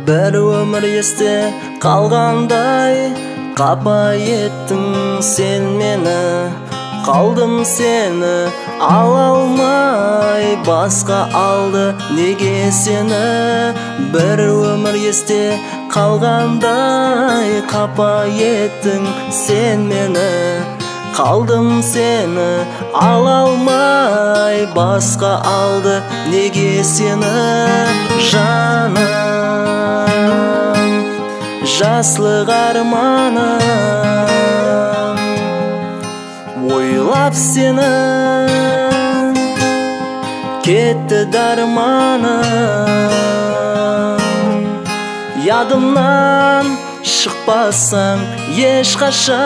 Bir ömür esте қалғандай қапа еттің сен мені. Қалдым сені ала алмай, басқа алды неге сені. Bir ömür esте қалғандай қапа еттің сен мені. Қалдым сені ала алмай, басқа алды неге сені. Жаным, жаслық арманым, ойлап сені кетті дарманым. Ядымнан шықпасаң ешқашан,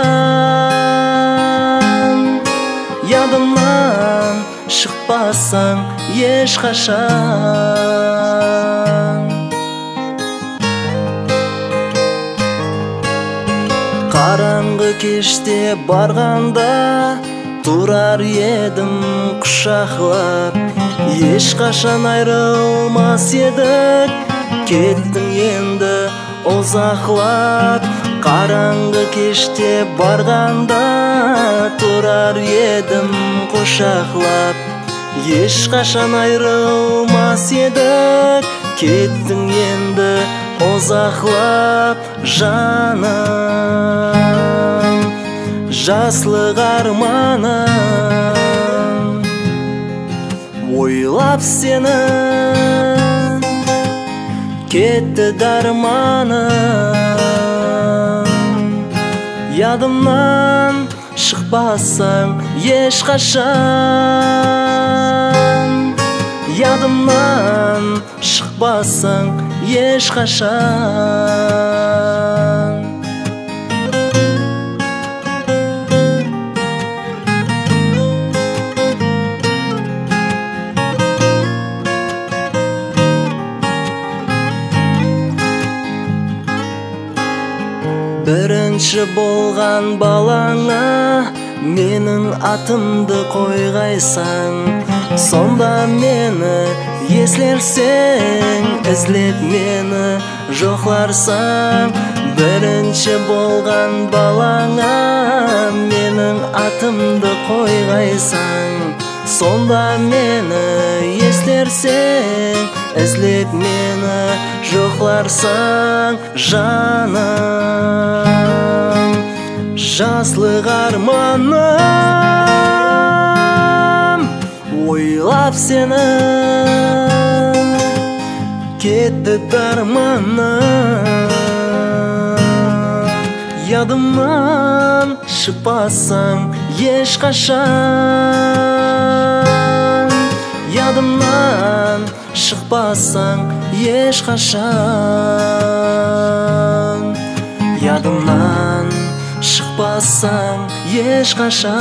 ядымнан шықпасаң ешқашан. Қараңғы кеште барғанда тұрар едім құшақлап, ешқашан айрылмас едік, кеттің енді ұзақлап. Қараңғы кеште барғанда тұрар едім құшақлап, ешқашан айрылмас едік, кеттің енді ұзақлап. Жаным, жаслық арманым, ойлап сені кетті дарманым. Ядымнан шықпасаң ешқашан, ядымнан шықпасаң ешқашан. Бірінші болған балаңа менің атымды қойғайсаң, сонда мені еслерсең, ізлеп мені жоқларсаң. Бірінші болған балаңа менің атымды қойғайсаң, сонда мені еслерсең, ізлеп мені жоқларсаң. Жаным, жаслық арманым, ойлап сені кетті дарманым. Ядымнан шықпасаң ешқашан, ядымнан шықпасаң ешқашан, ядымнан шықпасаң ешқашан.